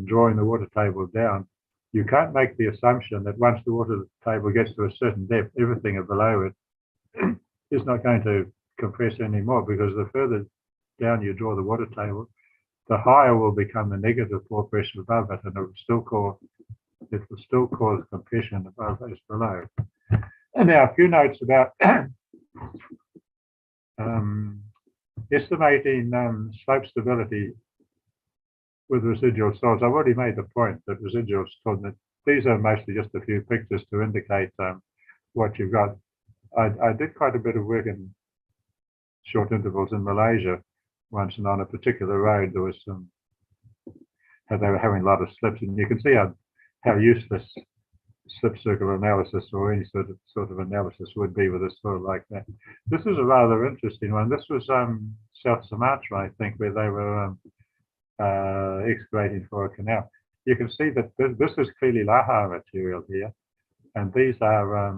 drawing the water table down, you can't make the assumption that once the water table gets to a certain depth, everything below it is not going to compress anymore, because the further down you draw the water table, the higher will become the negative pore pressure above it, and it will still cause compression above as below. And now a few notes about estimating slope stability with residual swords. I've already made the point that residual swords, these are mostly just a few pictures to indicate what you've got. I did quite a bit of work in short intervals in Malaysia once, and on a particular road there was they were having a lot of slips, and you can see how useless slip circle analysis or any sort of analysis would be with a soil like that. This is a rather interesting one. This was South Sumatra, I think, where they were excavating for a canal. You can see that this is clearly Laha material here, and these are,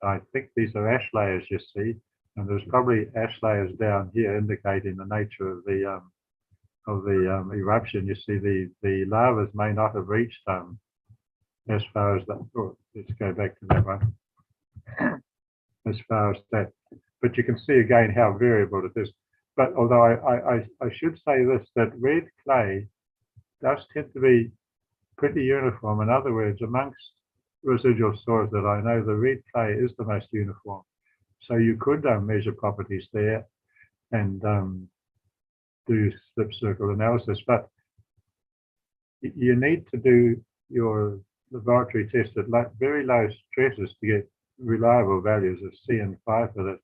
I think these are ash layers you see, and there's probably ash layers down here indicating the nature of the eruption. You see the lavas may not have reached as far as that. Oh, let's go back to that one. As far as that, but you can see again how variable it is. But although I should say this, that red clay does tend to be pretty uniform. In other words, amongst residual soils that I know, the red clay is the most uniform. So you could measure properties there and do slip circle analysis, but you need to do your laboratory test at very low stresses to get reliable values of C and phi for it.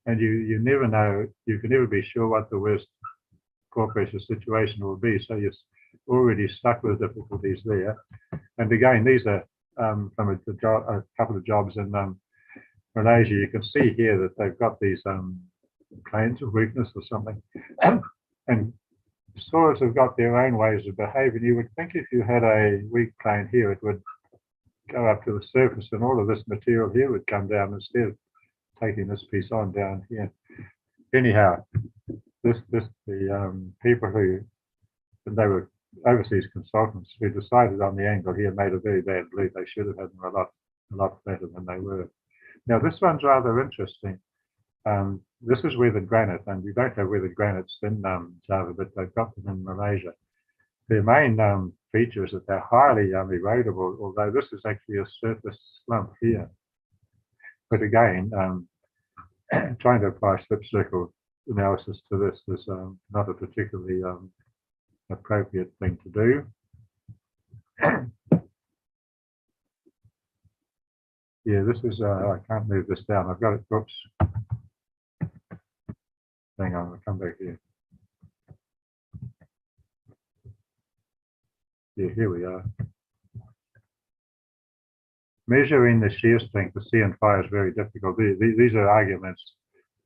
And you never know, you can never be sure what the worst pore pressure situation will be. So you're already stuck with difficulties there. And again, these are from a couple of jobs in Malaysia. You can see here that they've got these planes of weakness or something. And soils have got their own ways of behaving. You would think if you had a weak plane here, it would go up to the surface and all of this material here would come down instead of taking this piece on down here. Anyhow, the people who, they were overseas consultants who decided on the angle here made a very bad leap. They should have had them a lot better than they were. Now this one's rather interesting. This is weathered granite, and you don't have weathered granites in Java, but they've got them in Malaysia. Their main feature is that they're highly erodible, although this is actually a surface slump here. But again, trying to apply slip circle analysis to this is not a particularly appropriate thing to do. Yeah, this is, I can't move this down. I've got it, whoops. Hang on, I'll come back here. Yeah, here we are. Measuring the shear strength, the C and phi, is very difficult. These are arguments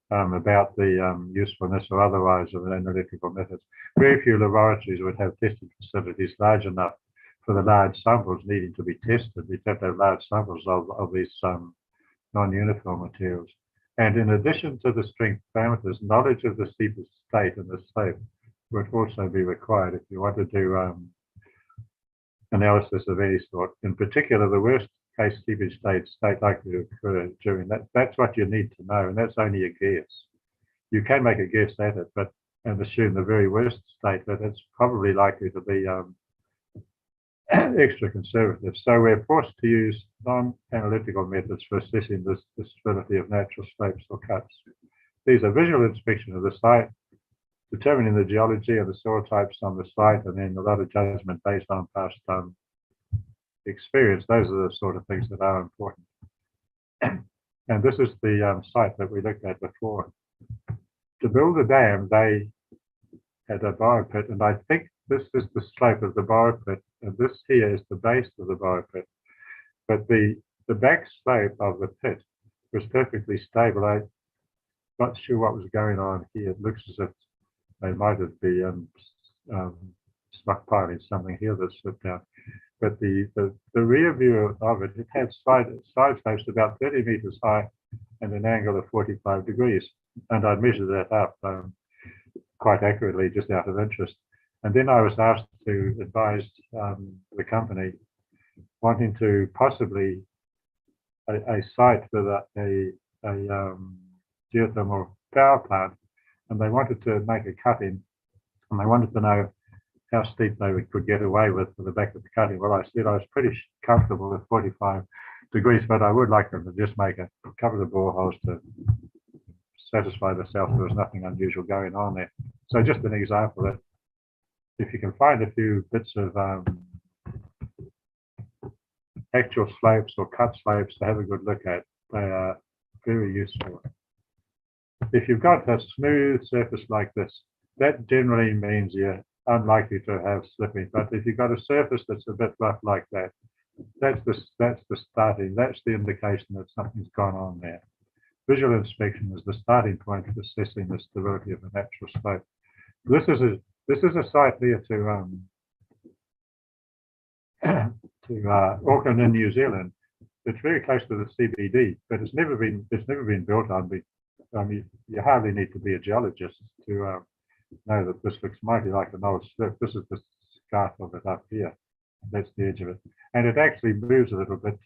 about the usefulness or otherwise of an analytical methods. Very few laboratories would have testing facilities large enough for the large samples needing to be tested. You'd have to have large samples of these non-uniform materials. And in addition to the strength parameters, knowledge of the steepest state and the slope would also be required if you want to do analysis of any sort. In particular, the worst case steepest state likely to occur during that. That's what you need to know, and that's only a guess. You can make a guess at it, but and assume the very worst state, but it's probably likely to be extra conservative. So we're forced to use non-analytical methods for assessing the stability of natural slopes or cuts. These are visual inspection of the site, determining the geology of the soil types on the site, and then a lot of judgment based on past experience. Those are the sort of things that are important. And this is the site that we looked at before. To build the dam, they had a borrow pit, and I think this is the slope of the borrow pit, and this here is the base of the borrow pit. But the back slope of the pit was perfectly stable. I'm not sure what was going on here. It looks as if they might have been stockpiling something here that slipped down. But the rear view of it, it had side slopes about 30 meters high and an angle of 45 degrees. And I measured that up quite accurately just out of interest. And then I was asked to advise the company wanting to possibly a site with a geothermal power plant, and they wanted to make a cut-in, and they wanted to know how steep they could get away with for the back of the cutting. Well, I said I was pretty comfortable with 45 degrees, but I would like them to just make a couple of boreholes to satisfy themselves there was nothing unusual going on there. So just an example that if you can find a few bits of actual slopes or cut slopes to have a good look at, they are very useful. If you've got a smooth surface like this, that generally means you're unlikely to have slipping. But if you've got a surface that's a bit rough like that, that's the starting, that's the indication that something's gone on there. Visual inspection is the starting point for assessing the stability of a natural slope. This is a site near to Auckland in New Zealand. It's very close to the CBD, but it's never been built on. You hardly need to be a geologist to know that this looks mighty like an old slip. This is the scarp of it up here. That's the edge of it, and it actually moves a little bit.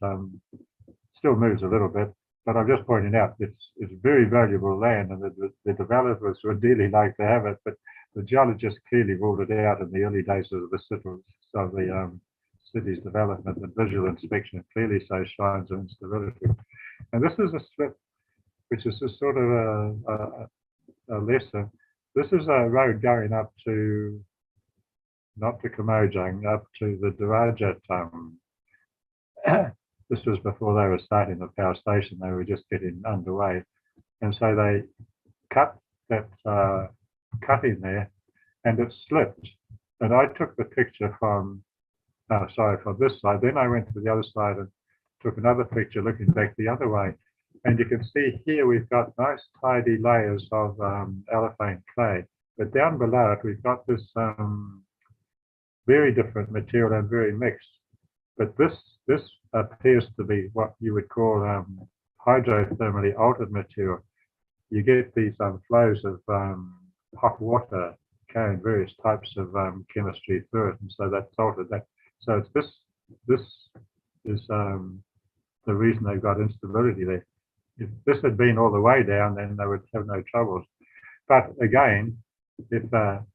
Still moves a little bit, but I'm just pointing out it's very valuable land, and the developers would really like to have it, but the geologists clearly ruled it out in the early days of the city's development, and visual inspection clearly shows signs of instability. And this is a slip, which is a sort of a lesson. This is a road going up to, not to Kamojang, up to the derived. This was before they were starting the power station. They were just getting underway. And so they cut that cutting there, and it slipped. And I took the picture from this side. Then I went to the other side and took another picture looking back the other way. And you can see here we've got nice tidy layers of elephant clay. But down below it, we've got this very different material and very mixed. But this appears to be what you would call hydrothermally altered material. You get these flows of hot water carrying various types of chemistry through it, and so that's altered that. So it's this is the reason they've got instability there. If this had been all the way down, then they would have no troubles. But again, if a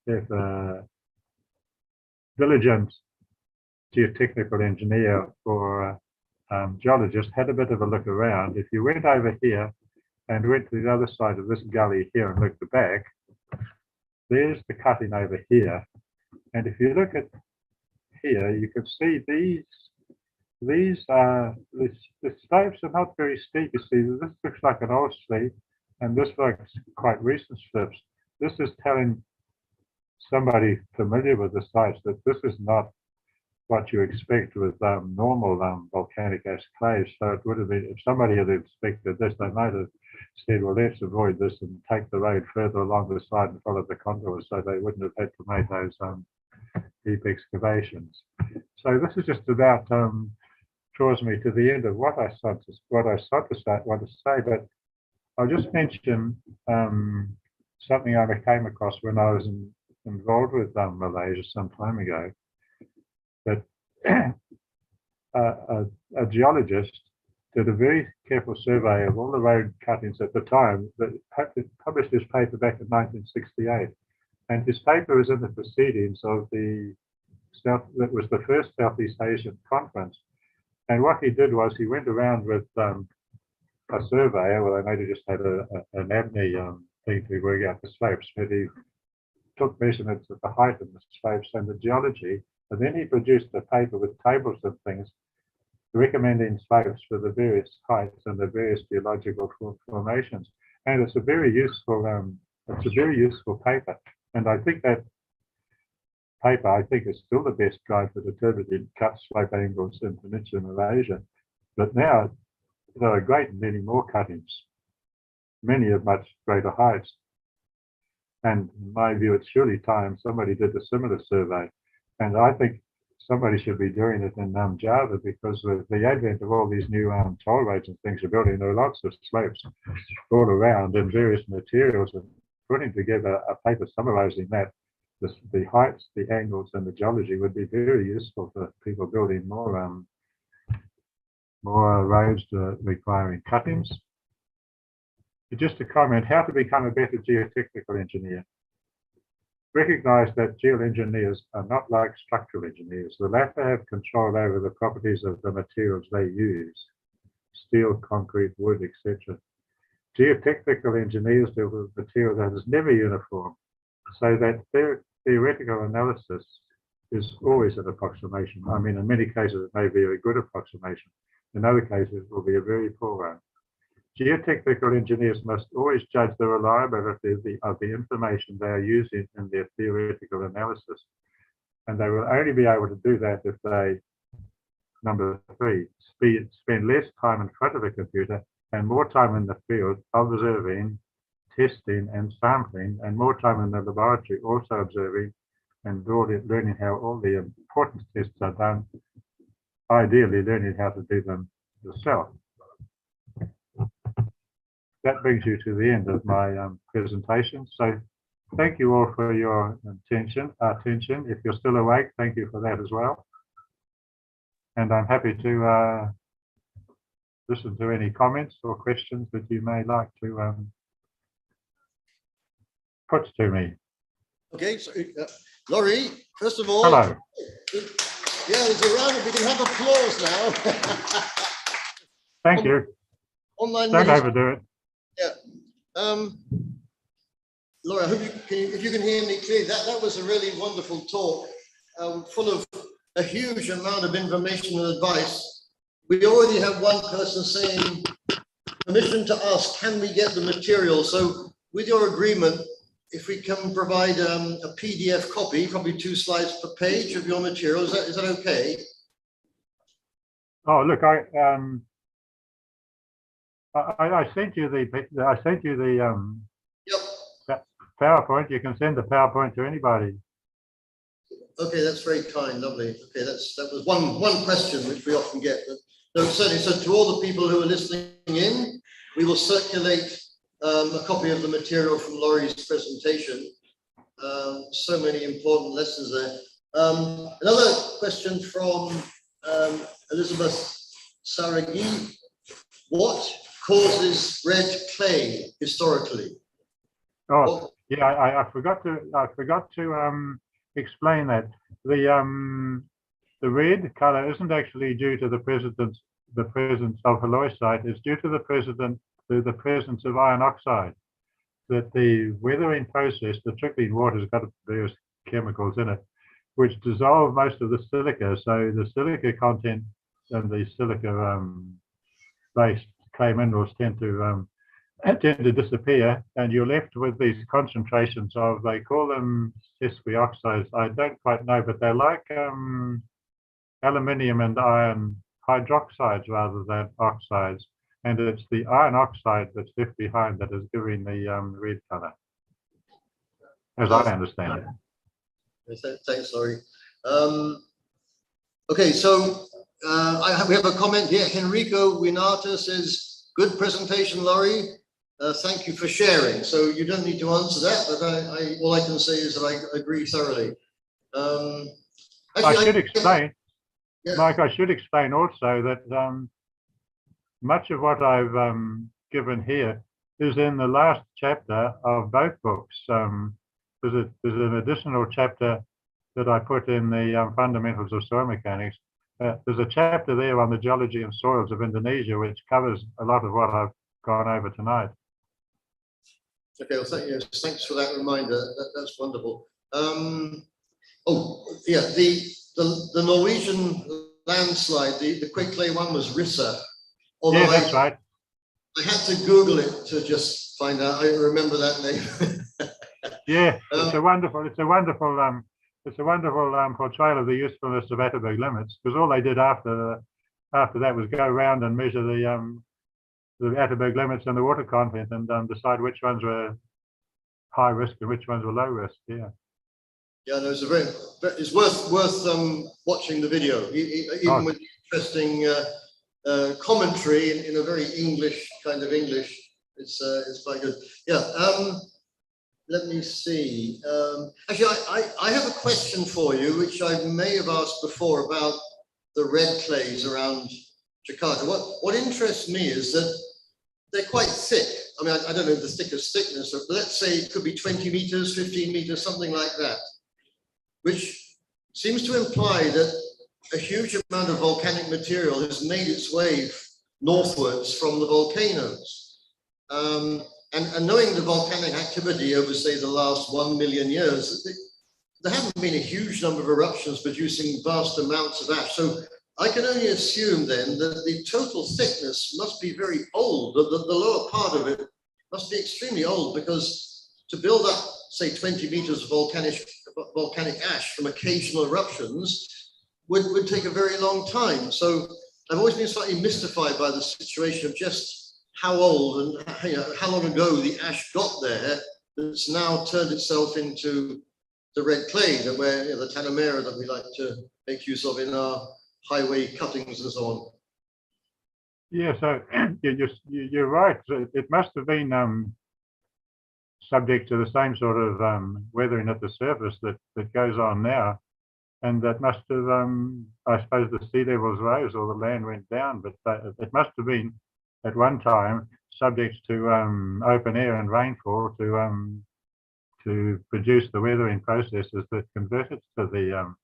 diligent geotechnical engineer or geologist had a bit of a look around, if you went over here and went to the other side of this gully here and looked back, there's the cutting over here. And if you look at here, you can see the slopes are not very steep. You see, this looks like an old slip, and this looks quite recent slips. This is telling somebody familiar with the sites that this is not what you expect with normal volcanic ash clays. So it would have been, if somebody had inspected this, they might have said, well, let's avoid this and take the road further along the side and follow the contours, so they wouldn't have had to make those deep excavations. So this is just about draws me to the end of what I want to say, but I'll just mention something I came across when I was involved with Malaysia some time ago. That a geologist did a very careful survey of all the road cuttings at the time. That published his paper back in 1968, and his paper was in the proceedings of that was the first Southeast Asian conference. And what he did was he went around with a surveyor. Well, they maybe just had an ABNY thing to work out the slopes, but he took measurements of the height of the slopes and the geology, and then he produced a paper with tables and things recommending slopes for the various heights and the various geological formations. And it's a very useful paper. And I think that paper, is still the best guide for determining cut slope angles in Peninsula Malaysia. But now there are a great many more cuttings, many of much greater heights. And in my view, it's surely time somebody did a similar survey. And I think somebody should be doing it in Java, because with the advent of all these new toll roads and things are building, there are lots of slopes all around in various materials, and putting together a paper summarizing that the heights, the angles, and the geology would be very useful for people building more roads requiring cuttings. Just a comment, how to become a better geotechnical engineer. Recognize that geoengineers are not like structural engineers. The latter have control over the properties of the materials they use, steel, concrete, wood, etc. Geotechnical engineers deal with material that is never uniform, so that theoretical analysis is always an approximation. I mean, in many cases, it may be a good approximation. In other cases, it will be a very poor one. Geotechnical engineers must always judge the reliability of the information they are using in their theoretical analysis. And they will only be able to do that if they, number 3, spend less time in front of a computer and more time in the field observing, testing and sampling, and more time in the laboratory also observing and learning how all the important tests are done, ideally learning how to do them yourself. That brings you to the end of my presentation. So thank you all for your attention. If you're still awake, thank you for that as well. And I'm happy to listen to any comments or questions that you may like to put to me. Okay, so Laurie, first of all, hello. Yeah, there's a round. We can have applause now. Thank you. Online Don't overdo it. Yeah. Laurie, I hope if you can hear me clearly, that was a really wonderful talk, full of a huge amount of information and advice. We already have one person saying, permission to ask, can we get the material? So with your agreement, if we can provide a PDF copy, probably 2 slides per page of your material, is that okay? Oh, look, I sent you the Yep. PowerPoint. You can send the PowerPoint to anybody. Okay, that's very kind, lovely. Okay, that was one question which we often get. But no, certainly, so to all the people who are listening in, we will circulate a copy of the material from Laurie's presentation. So many important lessons there. Another question from Elizabeth Saragi. What causes red clay historically? Oh, yeah, I forgot to explain that the red color isn't actually due to the presence of halloysite. It's due to the presence of iron oxide. That the weathering process, the trickling water has got various chemicals in it, which dissolve most of the silica. So the silica content and the silica-based clay minerals tend to disappear, and you're left with these concentrations of, they call them sesqui oxides. I don't quite know, but they're like aluminium and iron hydroxides rather than oxides. And it's the iron oxide that's left behind that is giving the red color, as I understand it. Thanks, Laurie. Okay, so we have a comment here. Henrico Winata says, good presentation, Laurie. Thank you for sharing. So you don't need to answer that, but all I can say is that I agree thoroughly. I should explain, yeah. Mike, I should explain also that much of what I've given here is in the last chapter of both books. There's an additional chapter that I put in the fundamentals of soil mechanics. There's a chapter there on the geology and soils of Indonesia, which covers a lot of what I've gone over tonight. Okay, well, thanks for that reminder. That's wonderful. Oh, yeah, the Norwegian landslide, the quick clay one was Rissa. Although yeah, that's right. I had to Google it to just find out. I remember that name. Yeah, it's a wonderful portrayal of the usefulness of Atterberg limits, because all they did after that was go around and measure the Atterberg limits and the water content and decide which ones were high risk and which ones were low risk. Yeah. Yeah, no, it's worth watching the video, even with interesting commentary in a very English kind of English. It's quite good. Yeah. let me see. Actually, I have a question for you, which I may have asked before about the red clays around Jakarta. What interests me is that they're quite thick. I mean, I don't know the thickness, but let's say it could be 20 meters, 15 meters, something like that, which seems to imply that a huge amount of volcanic material has made its way northwards from the volcanoes. And knowing the volcanic activity over, say, the last 1 million years, there haven't been a huge number of eruptions producing vast amounts of ash. So I can only assume then that the total thickness must be very old. The lower part of it must be extremely old, because to build up, say, 20 meters of volcanic ash from occasional eruptions would take a very long time. So I've always been slightly mystified by the situation of just how old and how long ago the ash got there that's now turned itself into the red clay that the Tanamera that we like to make use of in our highway cuttings and so on. Yeah, so you're right. It must have been subject to the same sort of weathering at the surface that goes on now. And that must have, I suppose, the sea levels rose or the land went down, but it must have been at one time subject to open air and rainfall to produce the weathering processes that convert it to the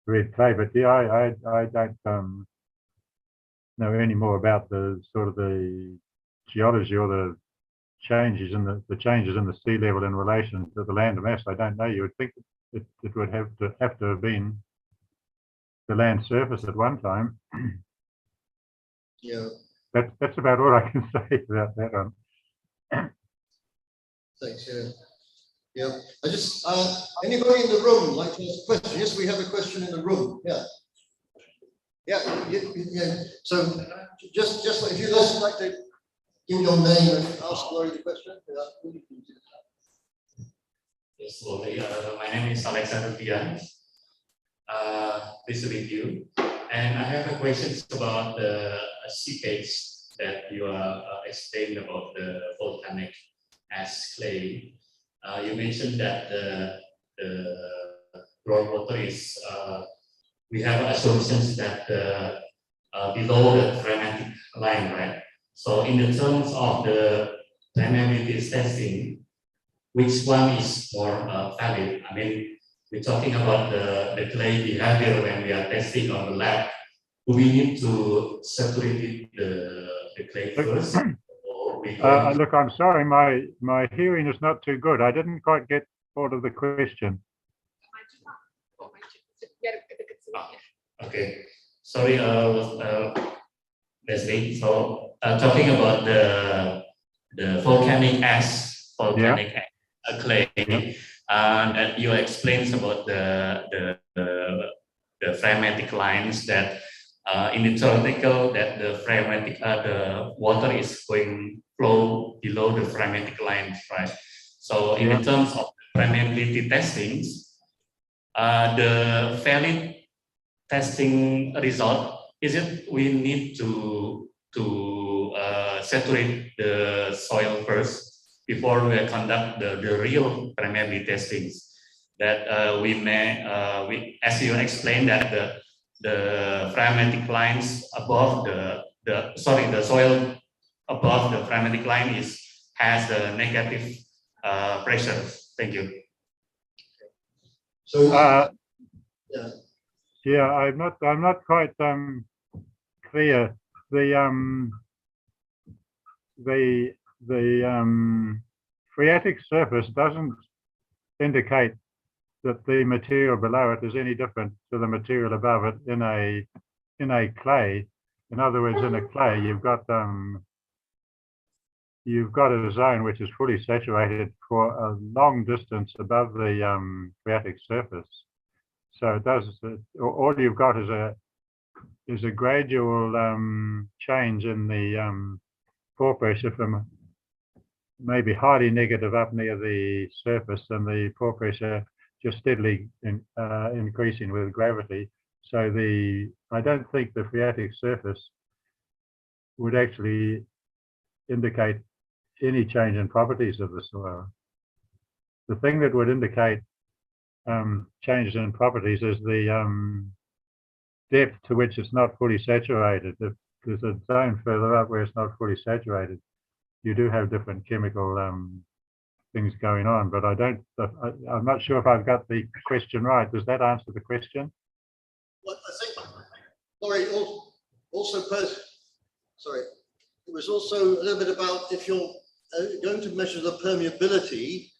red clay. But yeah, I don't know any more about the sort of the geology or the changes in the changes in the sea level in relation to the land mass. I don't know. You would think it would have to have been the land surface at one time. Yeah. That's about all I can say about that one. Thanks. Yeah. Yeah. I just anybody in the room like to ask a question? Yes, we have a question in the room. Yeah. Yeah. So just if you guys would like to give your name and ask Laurie the question. Yeah. Yes, Laurie. My name is Alexander Pian. Pleased to meet you. And I have a question about the seepage that you explained about the volcanic ash clay. You mentioned that the groundwater is, we have assumptions that below the dramatic line, right? So in the terms of the permeability testing, which one is more valid? I mean, we're talking about the clay behavior when we are testing on the lab. Do we need to saturate the clay first? Look, I'm sorry, my hearing is not too good. I didn't quite get all of the question. Okay, sorry, Wesley. So talking about the volcanic ash, clay, and you explained about the phragmatic lines that in the theoretical that the phragmatic the water is going flow below the phragmatic lines, right? So in the terms of permeability testings, the valid testing result is it we need to saturate the soil first before we conduct the real permeability testings. That we may as you explained that the phragmatic lines above the soil above the phragmatic line has the negative pressure. Thank you. So yeah, I'm not quite clear. The phreatic surface doesn't indicate that the material below it is any different to the material above it in a clay. In other words, in a clay, you've got a zone which is fully saturated for a long distance above the phreatic surface. So it does. All you've got is a gradual change in the pore pressure from maybe highly negative up near the surface, and the pore pressure just steadily increasing with gravity. So I don't think the phreatic surface would actually indicate any change in properties of the soil. the thing that would indicate changes in properties is the depth to which it's not fully saturated. If there's a zone further up where it's not fully saturated, you do have different chemical things going on. But I'm not sure if I've got the question right. Does that answer the question? Well, I think, Laurie, also sorry, it was also a little bit about if you're going to measure the permeability,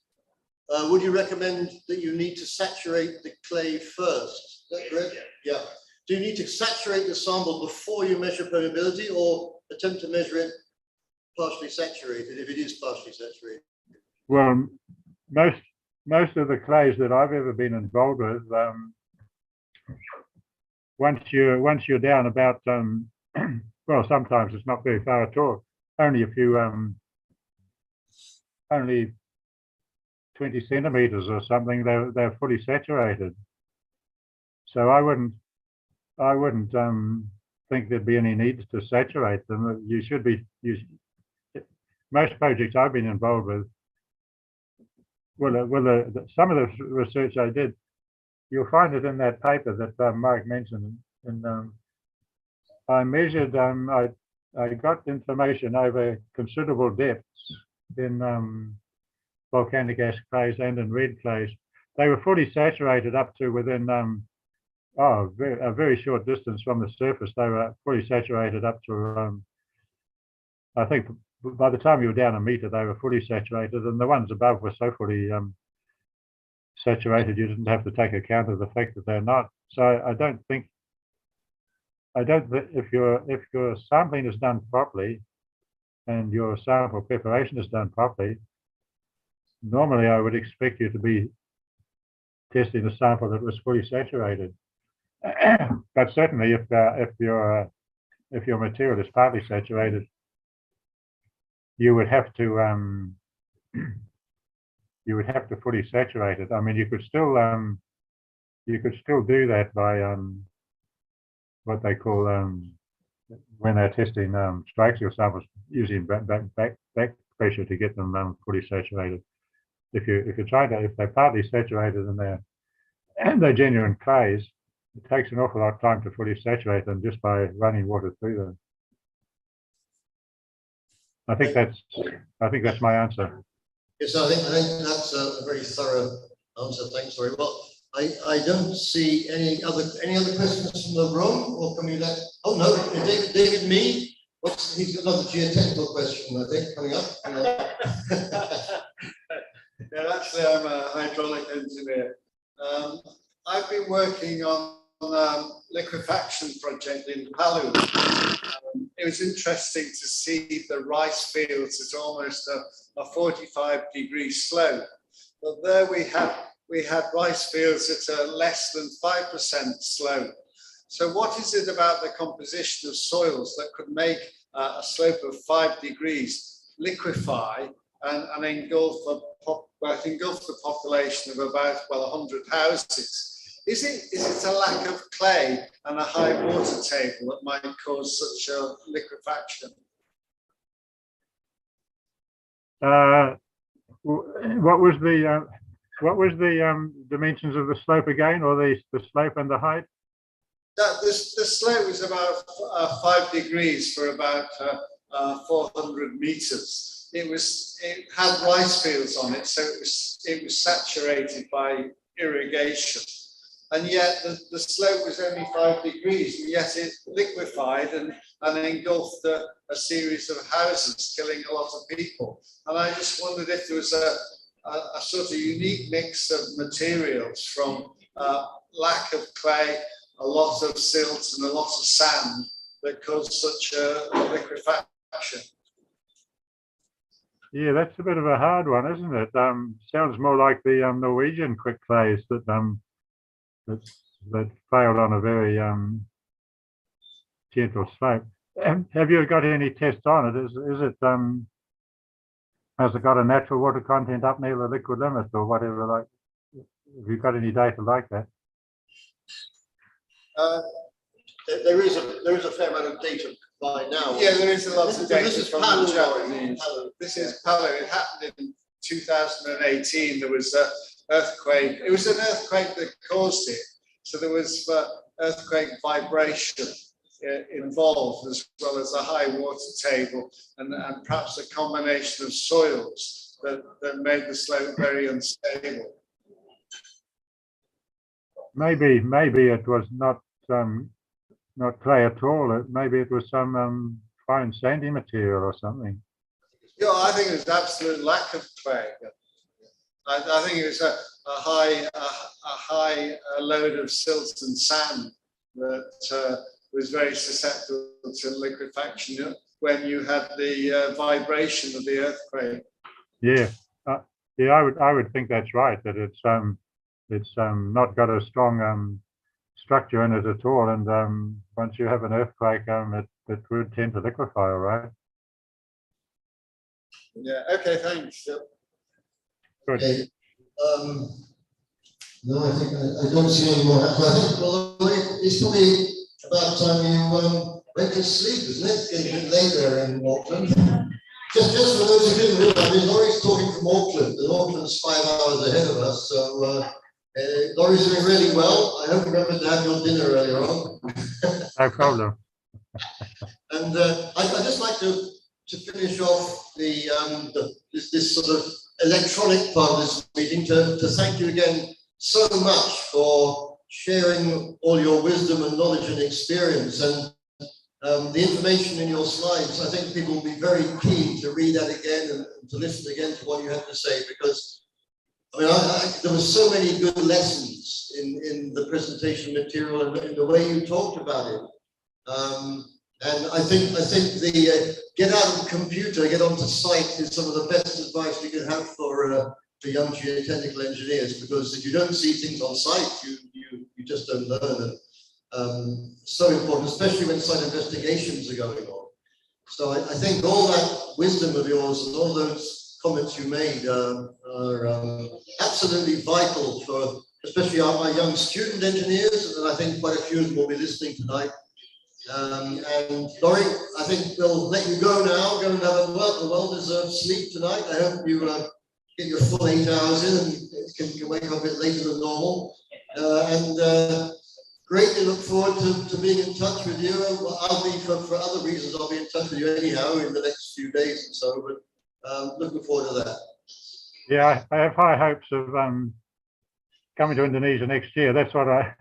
would you recommend that you need to saturate the clay first? Is that correct? Yeah. Do you need to saturate the sample before you measure permeability, or attempt to measure it partially saturated if it is partially saturated? Well, most of the clays that I've ever been involved with, once you're down about well, sometimes it's not very far at all. Only a few only 20 centimeters or something, they're fully saturated. So I wouldn't think there'd be any need to saturate them. You should be. Most projects I've been involved with, some of the research I did, you'll find it in that paper that Mike mentioned. And I measured. I got information over considerable depths in volcanic ash clays and in red clays. They were fully saturated up to within a very short distance from the surface. They were fully saturated up to I think by the time you were down a meter, they were fully saturated, and the ones above were so fully saturated you didn't have to take account of the fact that they're not. So I don't think if your sampling is done properly and your sample preparation is done properly, normally I would expect you to be testing a sample that was fully saturated. But certainly if your material is partly saturated, you would have to fully saturate it. I mean, you could still do that by what they call when they're testing structural samples, using back pressure to get them fully saturated. If they're partly saturated and they're genuine clays, it takes an awful lot of time to fully saturate them just by running water through them. I think that's my answer. Yes, I think that's a very thorough answer. Thanks very well. I don't see any other questions from the room, or can we let? Oh no, David Me. He's got another geotechnical question, I think, coming up. Yeah, actually, I'm a hydraulic engineer. I've been working on liquefaction project in Palu. It was interesting to see the rice fields at almost a 45-degree slope. But there we had rice fields at a less than 5% slope. So what is it about the composition of soils that could make a slope of 5 degrees liquefy and engulf the population of about 100 houses? Is it a lack of clay and a high water table that might cause such a liquefaction? What was the dimensions of the slope again, or the slope and the height? The slope was about 5 degrees for about 400 meters. It had rice fields on it, so it was saturated by irrigation. And yet the slope was only 5 degrees, and yet it liquefied and engulfed a series of houses, killing a lot of people. And I just wondered if there was a sort of unique mix of materials from lack of clay, a lot of silt and a lot of sand that caused such a liquefaction. Yeah, that's a bit of a hard one, isn't it? Sounds more like the Norwegian quick clays that failed on a very gentle slope. Have you got any tests on it? Has it got a natural water content up near the liquid limit or whatever? Like, have you got any data like that? There is a fair amount of data by now. Yeah, there is a lot of data. This is from Palu. the Japanese. This is Palu. It happened in 2018, there was an earthquake. It was an earthquake that caused it. So there was earthquake vibration involved, as well as a high water table and perhaps a combination of soils that made the slope very unstable. Maybe it was not clay at all. Maybe it was some fine sandy material or something. Yeah, I think it was absolute lack of clay. I think it was a high load of silt and sand that was very susceptible to liquefaction when you had the vibration of the earthquake. Yeah, I would think that's right. That it's not got a strong structure in it at all, and once you have an earthquake, it would tend to liquefy, all right? Yeah. Okay. Thanks. Good. Okay. No, I think I don't see any more. I think, well, it's probably about time you went to sleep, isn't it? Getting a bit later in Auckland. Just for those who didn't realize, Laurie's talking from Auckland, and Auckland's 5 hours ahead of us. So Laurie's doing really well. I hope you remember to have your dinner earlier on. No problem. And I'd just like to finish off this sort of electronic part of this meeting to thank you again so much for sharing all your wisdom and knowledge and experience, and the information in your slides. I think people will be very keen to read that again and to listen again to what you have to say, because I mean, there were so many good lessons in the presentation material and in the way you talked about it. And I think the get out of the computer, get onto site is some of the best advice you can have for young geotechnical engineers, because if you don't see things on site, you just don't learn. And so important, especially when site investigations are going on. So I think all that wisdom of yours and all those comments you made are absolutely vital for especially our young student engineers, and I think quite a few of them will be listening tonight. And Laurie, I think we'll let you go now. Go and have a well-deserved sleep tonight. I hope you get your full 8 hours in and can wake up a bit later than normal. And greatly look forward to being in touch with you. I'll be, for other reasons, I'll be in touch with you anyhow in the next few days and so, but looking forward to that. Yeah, I have high hopes of coming to Indonesia next year. That's what I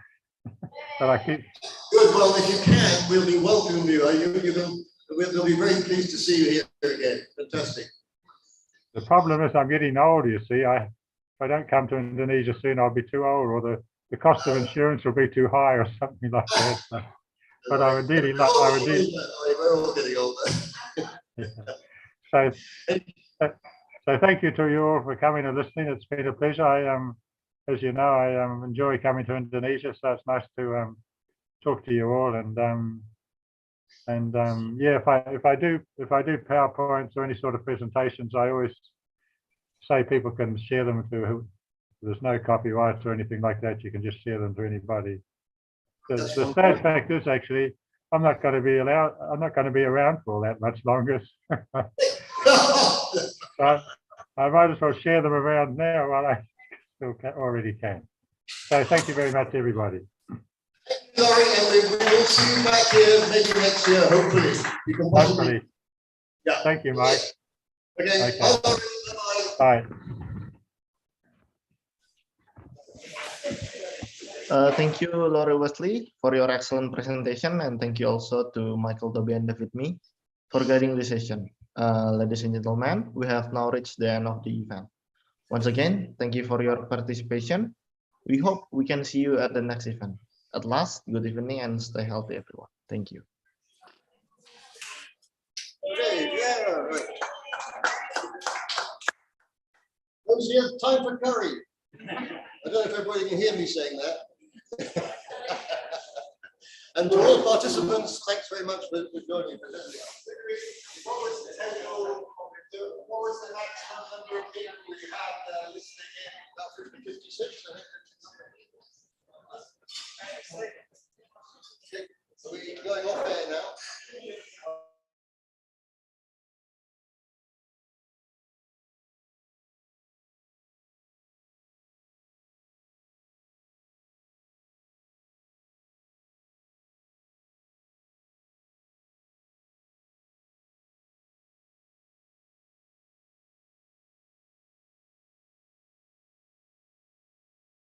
keep. Good. Well, if you can, we'll be welcoming you. We'll be very pleased to see you here again. Fantastic. The problem is I'm getting old, you see. If I don't come to Indonesia soon, I'll be too old, or the cost of insurance will be too high or something like that. So, but I would really like, we're all getting older. Yeah. So thank you to you all for coming and listening. It's been a pleasure. As you know, I enjoy coming to Indonesia, so it's nice to talk to you all. Yeah, if I do PowerPoints or any sort of presentations, I always say people can share them to. There's no copyright or anything like that. You can just share them to anybody. The sad fact is, actually, I'm not going to be around for all that much longer. So I might as well share them around now while I still already can. So thank you very much, everybody. Laurie, and we will see you back here maybe next year, hopefully. Hopefully. Yeah. Thank you, Mike. Okay. Bye. Thank you, Laurie, Wesley, for your excellent presentation, and thank you also to Michael, Toby, and David Me for guiding the session. Ladies and gentlemen, we have now reached the end of the event. Once again, thank you for your participation. We hope we can see you at the next event. At last, good evening and stay healthy, everyone. Thank you. Okay, yeah, right. Those here, time for curry. I don't know if everybody can hear me saying that. And to all participants, thanks very much for joining. What was the maximum number of people you had listening in? About 50, 56, I think.